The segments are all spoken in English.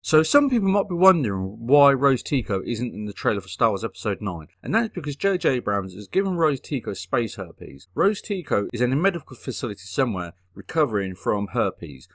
So some people might be wondering why Rose Tico isn't in the trailer for Star Wars Episode 9, and that is because JJ Abrams has given Rose Tico space herpes. Rose Tico is in a medical facility somewhere recovering from herpes,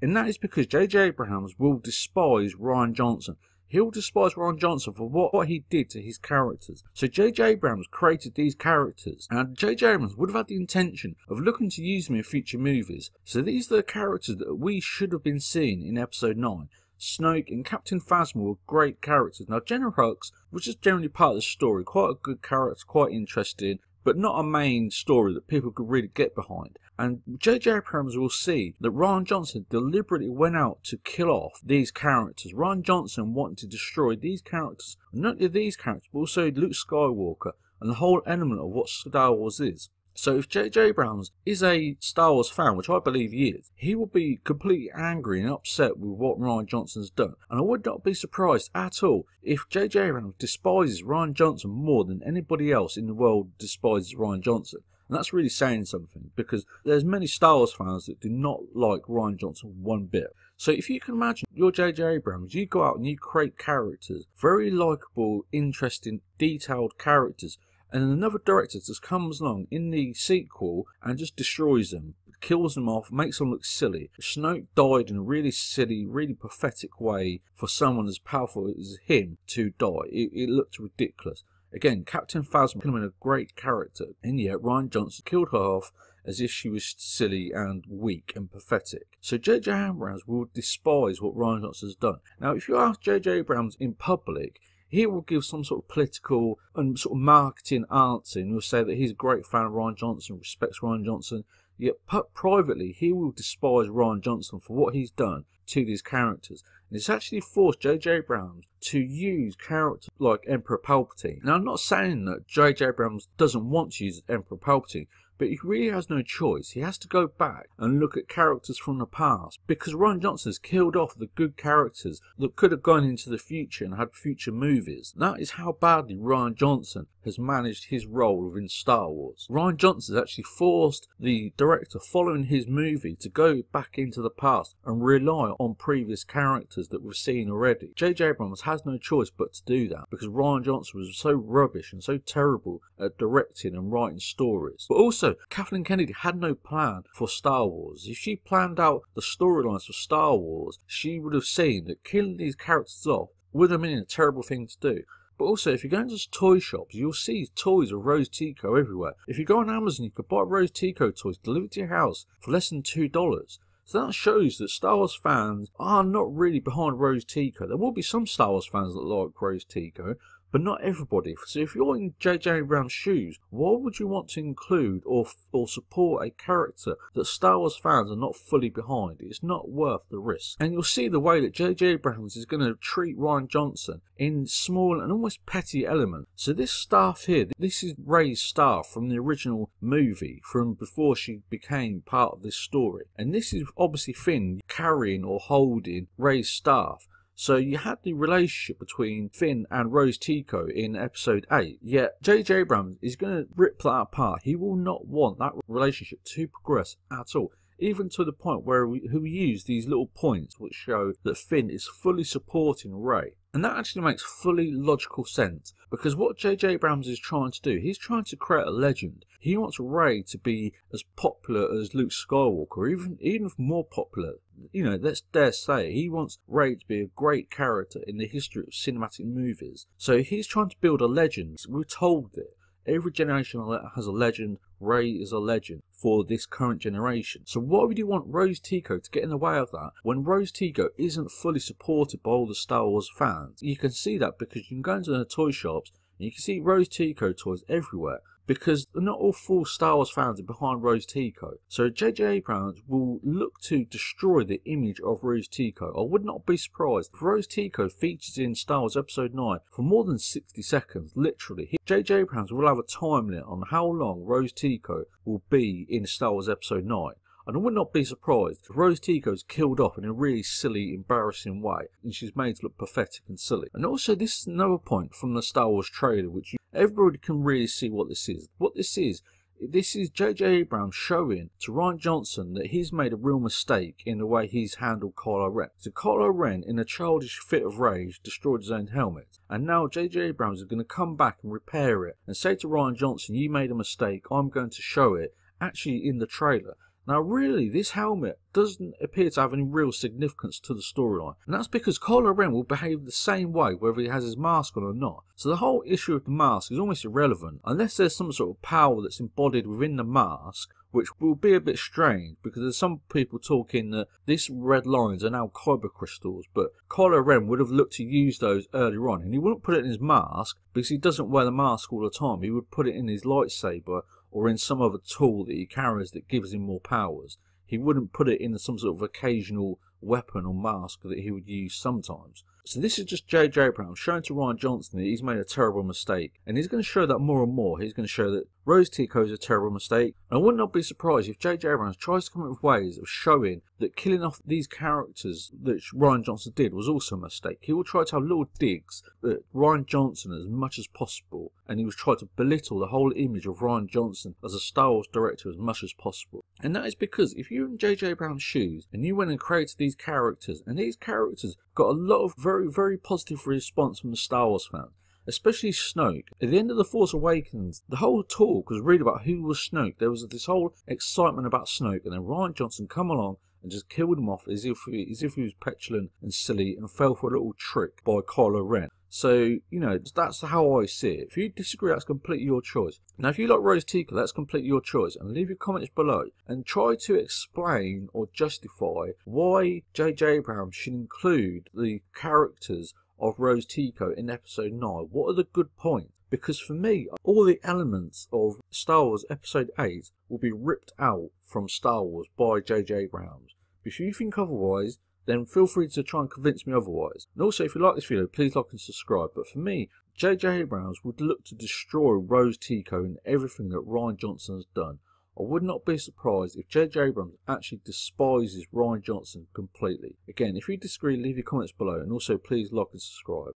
and that is because JJ Abrams will despise Rian Johnson. He'll despise Rian Johnson for what he did to his characters. So JJ Abrams created these characters, and JJ Abrams would have had the intention of looking to use them in future movies. So these are the characters that we should have been seeing in Episode 9. Snoke and Captain Phasma were great characters. Now General Hux was just generally part of the story, quite a good character, quite interesting, but not a main story that people could really get behind. And JJ Abrams will see that Rian Johnson deliberately went out to kill off these characters. Rian Johnson wanted to destroy these characters, not only these characters, but also Luke Skywalker and the whole element of what Star Wars is. So if JJ Abrams is a Star Wars fan, which I believe he is, he will be completely angry and upset with what Rian Johnson's done. And I would not be surprised at all if JJ Abrams despises Rian Johnson more than anybody else in the world despises Rian Johnson. And that's really saying something, because there's many Star Wars fans that do not like Rian Johnson one bit. So if you can imagine you're JJ Abrams, you go out and you create characters, very likeable, interesting, detailed characters, and then another director just comes along in the sequel and just destroys them, kills them off, makes them look silly. Snoke died in a really silly, really pathetic way for someone as powerful as him to die. It looked ridiculous. Again, Captain Phasma could have been a great character, and yet Rian Johnson killed her off as if she was silly and weak and pathetic. So JJ Abrams will despise what Rian Johnson has done. Now, if you ask JJ Abrams in public, he will give some sort of political and sort of marketing answer, and he'll say that he's a great fan of Rian Johnson, respects Rian Johnson, yet privately he will despise Rian Johnson for what he's done to these characters. And it's actually forced JJ Abrams to use characters like Emperor Palpatine. Now, I'm not saying that JJ Abrams doesn't want to use Emperor Palpatine, but he really has no choice. He has to go back and look at characters from the past, because Rian Johnson has killed off the good characters that could have gone into the future and had future movies. That is how badly Rian Johnson has managed his role within Star Wars. Rian Johnson has actually forced the director following his movie to go back into the past and rely on previous characters that we've seen already. JJ Abrams has no choice but to do that, because Rian Johnson was so rubbish and so terrible at directing and writing stories. But also, Kathleen Kennedy had no plan for Star Wars. If she planned out the storylines for Star Wars, she would have seen that killing these characters off would have been a terrible thing to do. But also, if you go into toy shops, you'll see toys of Rose Tico everywhere. If you go on Amazon, you could buy Rose Tico toys delivered to your house for less than $2. So that shows that Star Wars fans are not really behind Rose Tico. There will be some Star Wars fans that like Rose Tico, but not everybody. So if you're in JJ Abrams' shoes, why would you want to include or support a character that Star Wars fans are not fully behind? It's not worth the risk. And you'll see the way that JJ Abrams is going to treat Rian Johnson in small and almost petty elements. So this staff here, this is Rey's staff from the original movie, from before she became part of this story. And this is obviously Finn carrying or holding Rey's staff. So you had the relationship between Finn and Rose Tico in episode 8, yet JJ Abrams is going to rip that apart. He will not want that relationship to progress at all, even to the point where we use these little points which show that Finn is fully supporting Rey. And that actually makes fully logical sense, because what JJ Abrams is trying to do, he's trying to create a legend. He wants Rey to be as popular as Luke Skywalker, even more popular. You know, let's dare say, he wants Rey to be a great character in the history of cinematic movies. So he's trying to build a legend. We're told that every generation has a legend. Rey is a legend for this current generation. So why would you want Rose Tico to get in the way of that when Rose Tico isn't fully supported by all the Star Wars fans? You can see that because you can go into the toy shops and you can see Rose Tico toys everywhere, because not all full Star Wars fans are behind Rose Tico. So JJ Abrams will look to destroy the image of Rose Tico. I would not be surprised if Rose Tico features in Star Wars Episode 9 for more than 60 seconds, literally. JJ Abrams will have a time limit on how long Rose Tico will be in Star Wars Episode 9. And I would not be surprised if Rose Tico is killed off in a really silly, embarrassing way, and she's made to look pathetic and silly. And also, this is another point from the Star Wars trailer, which everybody can really see what this is. What this is this is JJ Abrams showing to Rian Johnson that he's made a real mistake in the way he's handled Kylo Ren. So Kylo Ren, in a childish fit of rage, destroyed his own helmet. And now JJ Abrams is going to come back and repair it and say to Rian Johnson, you made a mistake, I'm going to show it, actually in the trailer. Now really, this helmet doesn't appear to have any real significance to the storyline. And that's because Kylo Ren will behave the same way whether he has his mask on or not. So the whole issue of the mask is almost irrelevant unless there's some sort of power that's embodied within the mask, which will be a bit strange because there's some people talking that these red lines are now kyber crystals, but Kylo Ren would have looked to use those earlier on, and he wouldn't put it in his mask because he doesn't wear the mask all the time. He would put it in his lightsaber or in some other tool that he carries that gives him more powers. He wouldn't put it in some sort of occasional weapon or mask that he would use sometimes. So this is just JJ Abrams showing to Rian Johnson that he's made a terrible mistake, and he's going to show that more and more. He's going to show that Rose Tico is a terrible mistake, and I would not be surprised if JJ Abrams tries to come up with ways of showing that killing off these characters that Rian Johnson did was also a mistake. He will try to have little digs at Rian Johnson as much as possible, and he will try to belittle the whole image of Rian Johnson as a Star Wars director as much as possible. And that is because if you're in JJ Abrams' shoes and you went and created these characters, and these characters got a lot of very positive response from the Star Wars fans, especially Snoke. At the end of The Force Awakens, the whole talk was really about who was Snoke. There was this whole excitement about Snoke, and then Rian Johnson come along and just killed him off as if he was petulant and silly and fell for a little trick by Kylo Ren. So, you know, that's how I see it. If you disagree, that's completely your choice. Now, if you like Rose Tico, that's completely your choice. And leave your comments below and try to explain or justify why JJ Abrams should include the characters of Rose Tico in episode 9. What are the good points? Because for me, all the elements of Star Wars episode 8 will be ripped out from Star Wars by JJ Abrams. If you think otherwise, then feel free to try and convince me otherwise. And also, if you like this video, please like and subscribe. But for me, JJ Abrams would look to destroy Rose Tico and everything that Rian Johnson has done. I would not be surprised if JJ Abrams actually despises Rian Johnson completely. Again, if you disagree, leave your comments below, and also please like and subscribe.